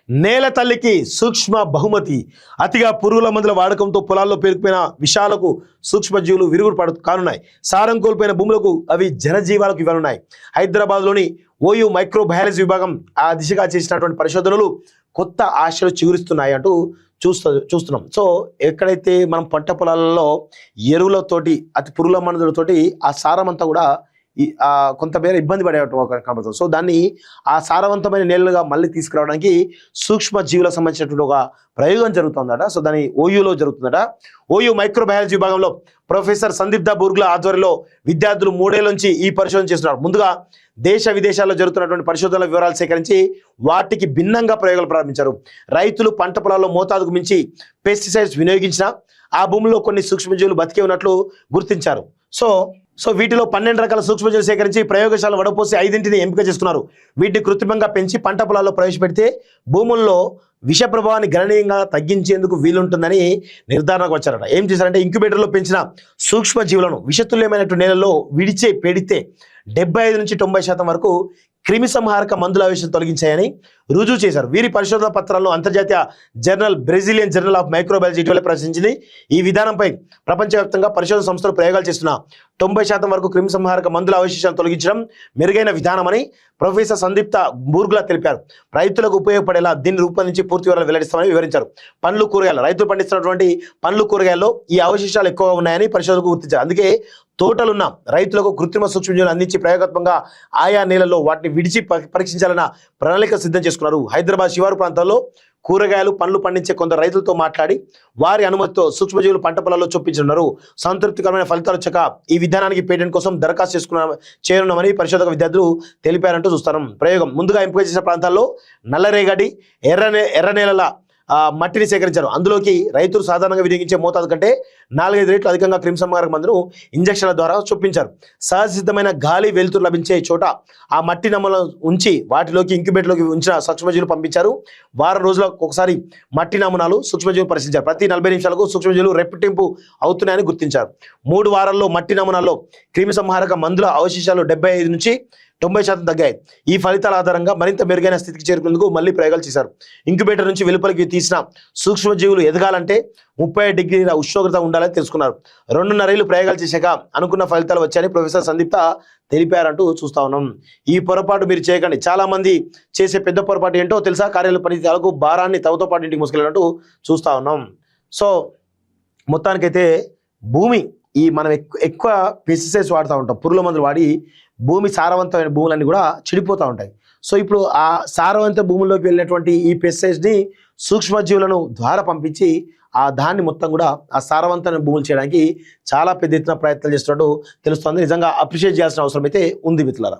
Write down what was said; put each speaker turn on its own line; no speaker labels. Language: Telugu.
నేల తల్లికి సూక్ష్మ బహుమతి. అతిగా పురుగుల మందుల వాడకంతో పొలాల్లో పేరుకుపోయిన విషాలకు సూక్ష్మజీవులు విరుగుడు కానున్నాయి. సారం కోల్పోయిన భూములకు అవి జనజీవాలకు ఇవ్వనున్నాయి. హైదరాబాద్లోని ఓయూ మైక్రోబయాలజీ విభాగం ఆ దిశగా చేసినటువంటి పరిశోధనలు కొత్త ఆశలు చిగురిస్తున్నాయి అంటూ చూస్తున్నాం. సో ఎక్కడైతే మనం పంట పొలాలలో ఎరువులతోటి అతి పురుగుల మందులతోటి ఆ సారం అంతా కూడా కొంతమేర ఇబ్బంది పడే కనబడుతుంది. సో దాన్ని ఆ సారవంతమైన నేలలుగా మళ్ళీ తీసుకురావడానికి సూక్ష్మ జీవులకు సంబంధించినటువంటి ఒక ప్రయోగం జరుగుతుందట. సో దాని ఓయూలో జరుగుతుందట. ఓయూ మైక్రోబయాలజీ విభాగంలో ప్రొఫెసర్ సందీప్ బూర్గుల ఆధ్వర్యంలో విద్యార్థులు 3 ఏళ్ల నుంచి ఈ పరిశోధన చేస్తున్నారు. ముందుగా దేశ విదేశాల్లో జరుగుతున్నటువంటి పరిశోధనల వివరాలు సేకరించి వాటికి భిన్నంగా ప్రయోగాలు ప్రారంభించారు. రైతులు పంట పొలాల్లో మోతాదుకు మించి పెస్టిసైడ్స్ వినియోగించినా ఆ భూమిలో కొన్ని సూక్ష్మజీవులు బతికే ఉన్నట్లు గుర్తించారు. సో వీటిలో 12 రకాల సూక్ష్మజీవులు సేకరించి ప్రయోగశాల వడపోసి 5ంటిని ఎంపిక చేసుకున్నారు. వీటిని కృత్రిమంగా పెంచి పంట పొలాల్లో ప్రవేశపెడితే భూముల్లో విష ప్రభావాన్ని గణనీయంగా తగ్గించేందుకు వీలుంటుందని నిర్ధారణకు వచ్చారట. ఏం చేశారంటే ఇంక్యుబేటర్లో పెంచిన సూక్ష్మజీవులను విషతుల్యమైనటువంటి నేలలో పెడితే 75 నుంచి 90% వరకు క్రిమి సంహారక మందుల ఆవేశం తొలగించాయని రుజువు చేశారు. వీరి పరిశోధన పత్రాలను అంతర్జాతీయ journal Brazilian journal of microbiology ఇటీవల ప్రచురించింది. ఈ విధానంపై ప్రపంచవ్యాప్తంగా పరిశోధన సంస్థలు ప్రయోగాలు చేస్తున్న 90% వరకు క్రిమి సంహారక మందుల అవశేషాలను తొలగించడం మెరుగైన విధానమని ప్రొఫెసర్ సందీప్ బూర్గుల తెలిపారు. రైతులకు ఉపయోగపడేలా దీన్ని రూపొందించి పూర్తి వివరాలు వెల్లడిస్తామని వివరించారు. పండ్లు కూరగాయలు రైతులు పండిస్తున్నటువంటి పండ్లు కూరగాయల్లో ఈ అవశేషాలు ఎక్కువగా ఉన్నాయని పరిశోధనకు గుర్తించారు. అందుకే తోటలున్న రైతులకు కృత్రిమ సూక్ష్మజీవులు అందించి ప్రయోగాత్మకంగా ఆయా నేలల్లో వాటిని విడిచి పరీక్షించాలన్న ప్రణాళిక సిద్ధం చేసుకున్నారు. హైదరాబాద్ శివారు ప్రాంతాల్లో కూరగాయలు పండ్లు పండించే కొందరు రైతులతో మాట్లాడి వారి అనుమతితో సూక్ష్మజీవులు పంట పొలాల్లో చొప్పించున్నారు. సంతృప్తికరమైన ఫలితాలు వచ్చాక ఈ విధానానికి పేటెంట్ కోసం దరఖాస్తు చేయనున్నామని పరిశోధక విద్యార్థులు తెలిపారంటూ చూస్తారు. ప్రయోగం ముందుగా ఎంపిక చేసిన ప్రాంతాల్లో నల్లరేగడి ఎర్ర నేలల మట్టిని సేకరించారు. అందులోకి రైతులు సాధారణంగా వినియోగించే మోతాదు కంటే 4-5 రెట్లు అధికంగా క్రిమి సంహారక మందును ఇంజక్షన్ల ద్వారా చొప్పించారు. సహజసిద్ధమైన గాలి వెలుతురు లభించే చోట ఆ మట్టి నమూనాలను ఉంచి వాటిలోకి ఇంక్యుబేటర్లోకి ఉంచిన సూక్ష్మజీవులు పంపించారు. వారం రోజులకు ఒకసారి మట్టి నమూనాలు సూక్ష్మజీవులు పరిశీలించారు. ప్రతి 40 నిమిషాలకు సూక్ష్మజీవులు రెట్టింపు అవుతున్నాయని గుర్తించారు. 3 వారాల్లో మట్టి నమూనాల్లో క్రిమి సంహారక మందుల అవశేషాలు 75 నుంచి 90% తగ్గాయి. ఈ ఫలితాల ఆధారంగా మరింత మెరుగైన స్థితికి చేరుకునేందుకు మళ్ళీ ప్రయోగాలు చేశారు. ఇంక్యుబేటర్ నుంచి వెలుపలికి తీసిన సూక్ష్మజీవులు ఎదగాలంటే 30 డిగ్రీల ఉష్ణోగ్రత ఉండాలని తెలుసుకున్నారు. 2.5 ఏళ్లు ప్రయోగాలు చేశాక అనుకున్న ఫలితాలు వచ్చాయని ప్రొఫెసర్ సందీప్ తెలిపారంటూ చూస్తా ఉన్నాం. ఈ పొరపాటు మీరు చేయకండి. చాలా మంది చేసే పెద్ద పొరపాటు ఏంటో తెలుసా? కార్యాలయ పనితీరులకు భారాన్ని తమతో పాటు ఇంటికి మోసుకెళ్ళినట్టు చూస్తా ఉన్నాం. సో మొత్తానికైతే భూమి మనం ఎక్కువ పెస్టిసైడ్స్ వాడుతూ ఉంటాం. పురుగుల మందులు వాడి భూమి సారవంతమైన భూములన్నీ కూడా చెడిపోతూ ఉంటాయి. సో ఇప్పుడు ఆ సారవంత భూముల్లోకి వెళ్ళినటువంటి ఈ పెస్టిసైడ్స్ని సూక్ష్మజీవులను ద్వారా పంపించి దాన్ని మొత్తం కూడా ఆ సారవంతమైన భూములు చేయడానికి చాలా పెద్ద ఎత్తున ప్రయత్నాలు చేస్తున్నట్టు తెలుస్తుంది. నిజంగా అప్రిషియేట్ చేయాల్సిన అవసరం అయితే ఉంది మిత్రులారా.